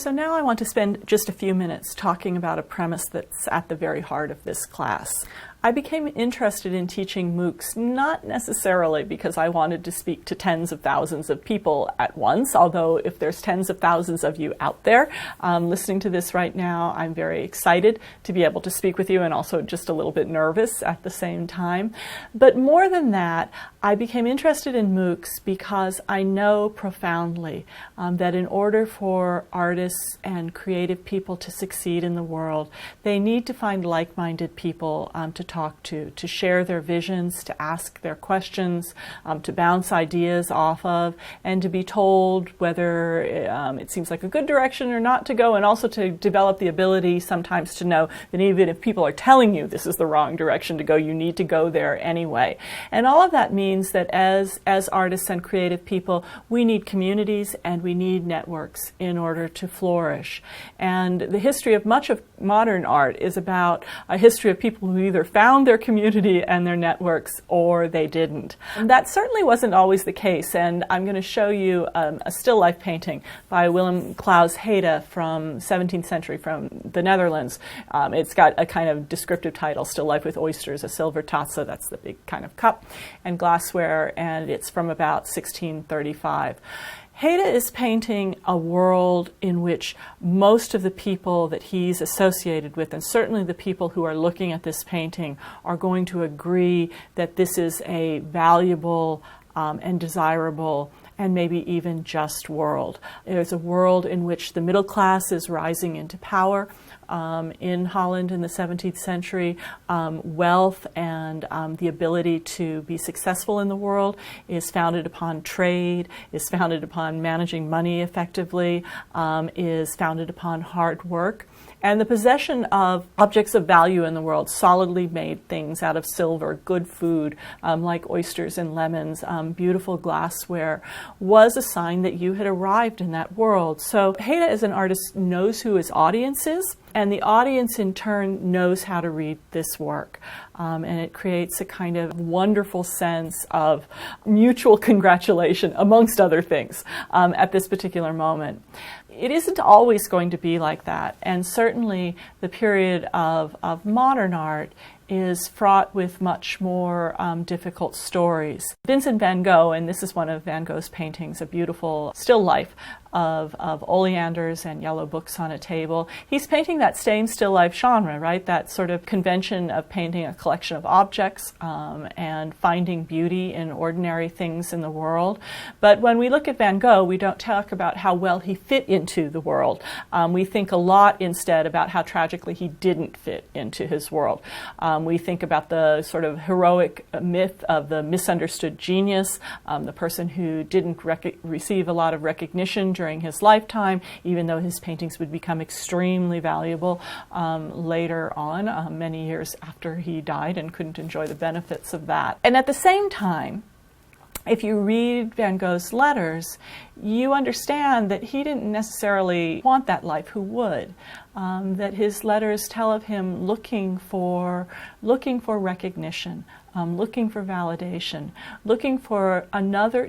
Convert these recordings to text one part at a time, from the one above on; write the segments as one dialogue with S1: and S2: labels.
S1: So now I want to spend just a few minutes talking about a premise that's at the very heart of this class. I became interested in teaching MOOCs not necessarily because I wanted to speak to tens of thousands of people at once, although if there's tens of thousands of you out there listening to this right now, I'm very excited to be able to speak with you and also just a little bit nervous at the same time. But more than that, I became interested in MOOCs because I know profoundly that in order for artists and creative people to succeed in the world, they need to find like-minded people to talk to share their visions, to ask their questions, to bounce ideas off of, and to be told whether it seems like a good direction or not to go, and also to develop the ability sometimes to know that even if people are telling you this is the wrong direction to go, you need to go there anyway. And all of that means that as artists and creative people, we need communities and we need networks in order to flourish. And the history of much of modern art is about a history of people who either found their community and their networks or they didn't. And that certainly wasn't always the case, and I'm going to show you a still life painting by Willem Claus Heyde from 17th century from the Netherlands. It's got a kind of descriptive title, Still Life with Oysters, a silver tasse, that's the big kind of cup, and glassware, and it's from about 1635. Heyde is painting a world in which most of the people that he's associated with, and certainly the people who are looking at this painting, are going to agree that this is a valuable and desirable and maybe even just world. It is a world in which the middle class is rising into power. In Holland in the 17th century, wealth and the ability to be successful in the world is founded upon trade, is founded upon managing money effectively, is founded upon hard work. And the possession of objects of value in the world, solidly made things out of silver, good food, like oysters and lemons, beautiful glassware, was a sign that you had arrived in that world. So Heyde, as an artist, knows who his audience is, and the audience in turn knows how to read this work. And it creates a kind of wonderful sense of mutual congratulation, amongst other things, at this particular moment. It isn't always going to be like that, and certainly the period of modern art is fraught with much more difficult stories. Vincent van Gogh, and this is one of Van Gogh's paintings, a beautiful still life of oleanders and yellow books on a table. He's painting that same still life genre, right? That sort of convention of painting a collection of objects and finding beauty in ordinary things in the world. But when we look at Van Gogh, we don't talk about how well he fit into the world. We think a lot instead about how tragically he didn't fit into his world. We think about the sort of heroic myth of the misunderstood genius, the person who didn't receive a lot of recognition during his lifetime, even though his paintings would become extremely valuable later on, many years after he died, and couldn't enjoy the benefits of that. And at the same time, if you read Van Gogh's letters, you understand that he didn't necessarily want that life. Who would? That his letters tell of him looking for recognition, looking for validation, looking for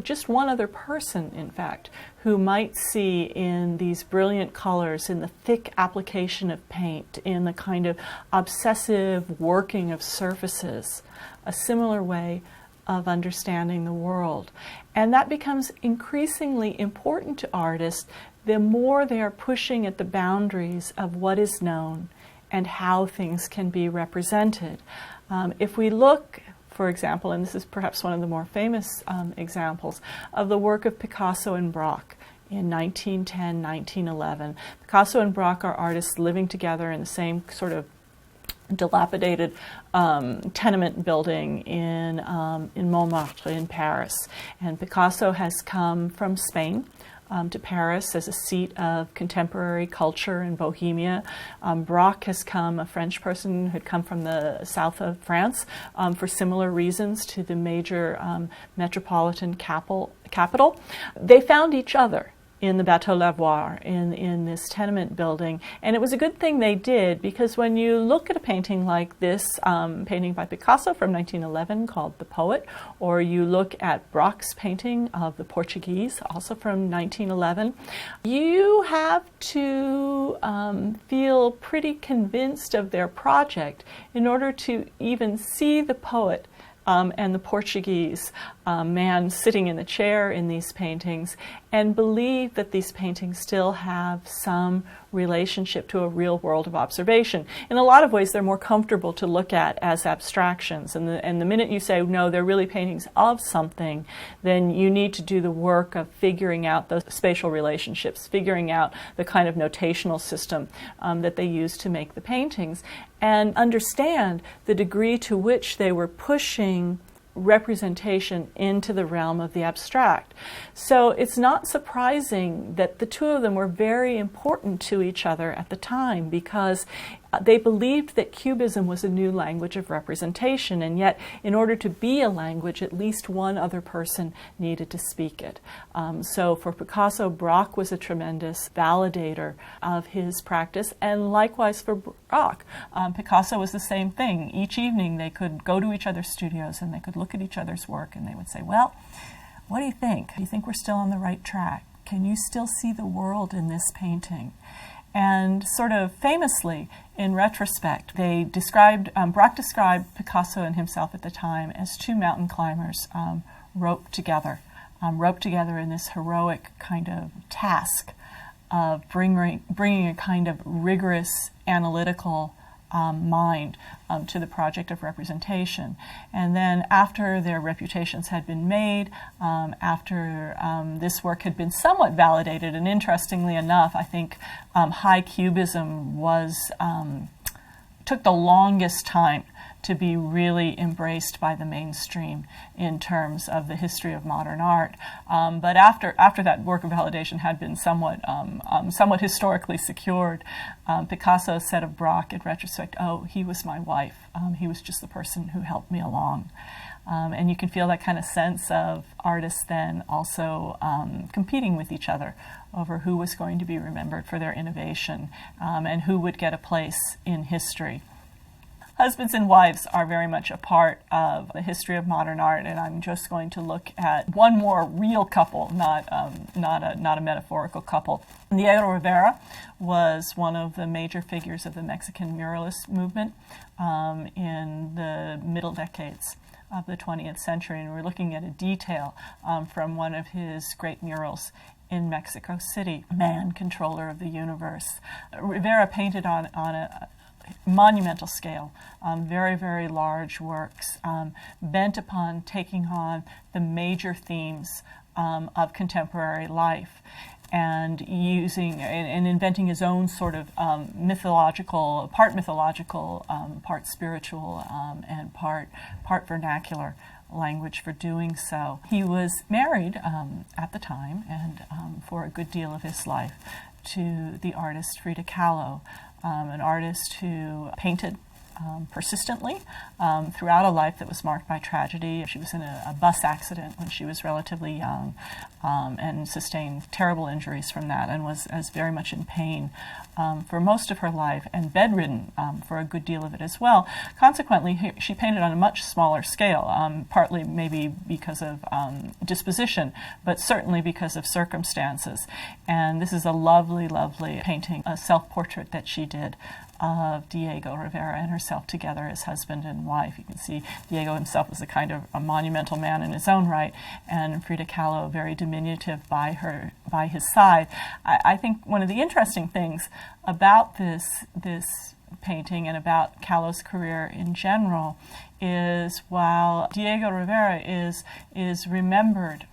S1: just one other person, in fact, who might see in these brilliant colors, in the thick application of paint, in the kind of obsessive working of surfaces, a similar way of understanding the world. And that becomes increasingly important to artists the more they are pushing at the boundaries of what is known and how things can be represented. If we look, for example, and this is perhaps one of the more famous examples, of the work of Picasso and Braque in 1910, 1911. Picasso and Braque are artists living together in the same sort of dilapidated tenement building in Montmartre in Paris. And Picasso has come from Spain to Paris as a seat of contemporary culture in Bohemia. Braque has come, a French person who had come from the south of France for similar reasons to the major metropolitan capital. They found each other in the Bateau Lavoir, in this tenement building. And it was a good thing they did, because when you look at a painting like this, painting by Picasso from 1911 called The Poet, or you look at Braque's painting of the Portuguese, also from 1911, you have to feel pretty convinced of their project in order to even see the poet and the Portuguese man sitting in the chair in these paintings, and believe that these paintings still have some relationship to a real world of observation. In a lot of ways, they're more comfortable to look at as abstractions, and the minute you say, no, they're really paintings of something, then you need to do the work of figuring out those spatial relationships, figuring out the kind of notational system that they use to make the paintings, and understand the degree to which they were pushing representation into the realm of the abstract. So it's not surprising that the two of them were very important to each other at the time, because they believed that Cubism was a new language of representation, and yet in order to be a language, at least one other person needed to speak it. So for Picasso, Braque was a tremendous validator of his practice, and likewise for Braque. Picasso was the same thing. Each evening they could go to each other's studios and they could look at each other's work, and they would say, well, what do you think? Do you think we're still on the right track? Can you still see the world in this painting? And sort of famously, in retrospect, Braque described Picasso and himself at the time as two mountain climbers roped together in this heroic kind of task of bringing a kind of rigorous analytical mind to the project of representation. And then after their reputations had been made, after this work had been somewhat validated, and interestingly enough, I think high cubism took the longest time to be really embraced by the mainstream in terms of the history of modern art. But after that work of validation had been somewhat historically secured, Picasso said of Braque in retrospect, oh, he was my wife. He was just the person who helped me along. And you can feel that kind of sense of artists then also competing with each other over who was going to be remembered for their innovation and who would get a place in history. Husbands and wives are very much a part of the history of modern art, and I'm just going to look at one more real couple, not a metaphorical couple. Diego Rivera was one of the major figures of the Mexican muralist movement in the middle decades of the 20th century, and we're looking at a detail from one of his great murals in Mexico City, Man, Controller of the Universe. Rivera painted on a monumental scale, very, very large works, bent upon taking on the major themes of contemporary life, and using and inventing his own sort of mythological, part spiritual, and part vernacular language for doing so. He was married at the time, and for a good deal of his life, to the artist Frida Kahlo, an artist who painted persistently throughout a life that was marked by tragedy. She was in a bus accident when she was relatively young and sustained terrible injuries from that, and was very much in pain for most of her life, and bedridden for a good deal of it as well. Consequently, she painted on a much smaller scale, partly maybe because of disposition, but certainly because of circumstances. And this is a lovely, lovely painting, a self-portrait that she did of Diego Rivera and herself together as husband and wife. You can see Diego himself was a kind of a monumental man in his own right, and Frida Kahlo very diminutive by his side. I think one of the interesting things about this painting and about Kahlo's career in general is, while Diego Rivera is remembered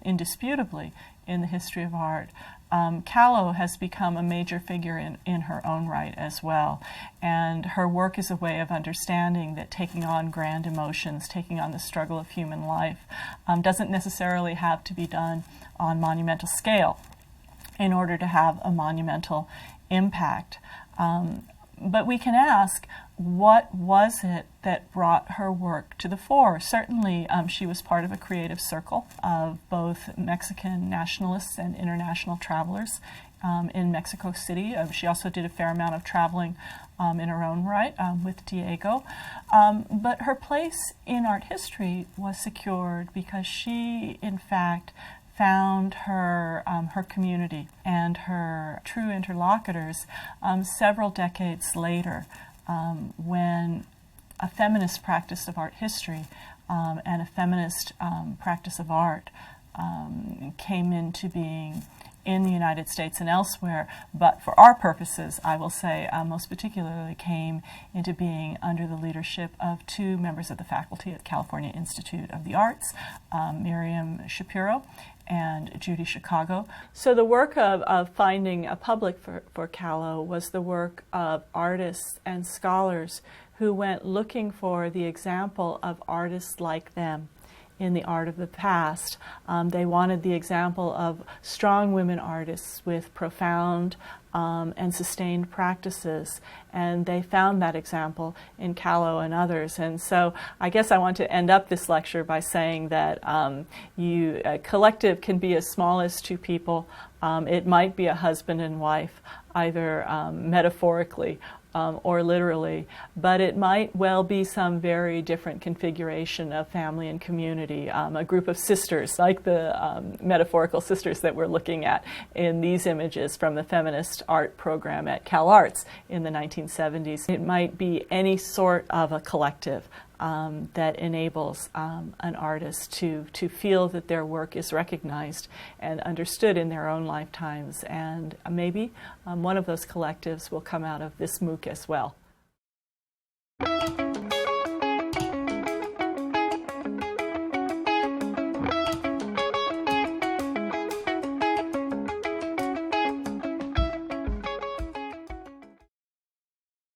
S1: indisputably in the history of art, Kahlo has become a major figure in her own right as well. And her work is a way of understanding that taking on grand emotions, taking on the struggle of human life, doesn't necessarily have to be done on monumental scale in order to have a monumental impact. But we can ask, what was it that brought her work to the fore? Certainly, she was part of a creative circle of both Mexican nationalists and international travelers in Mexico City. She also did a fair amount of traveling in her own right with Diego. But her place in art history was secured because she, in fact, found her community and her true interlocutors several decades later, when a feminist practice of art history and a feminist practice of art came into being in the United States and elsewhere, but for our purposes, I will say, most particularly came into being under the leadership of two members of the faculty at California Institute of the Arts, Miriam Shapiro and Judy Chicago. So the work of finding a public for Calo was the work of artists and scholars who went looking for the example of artists like them in the art of the past. They wanted the example of strong women artists with profound and sustained practices, and they found that example in Calo and others. And so I guess I want to end up this lecture by saying that a collective can be as small as two people. It might be a husband and wife, either metaphorically or literally, but it might well be some very different configuration of family and community, a group of sisters, like the metaphorical sisters that we're looking at in these images from the feminist art program at Cal Arts in the 1970s. It might be any sort of a collective that enables an artist to feel that their work is recognized and understood in their own lifetimes. And maybe one of those collectives will come out of this MOOC as well.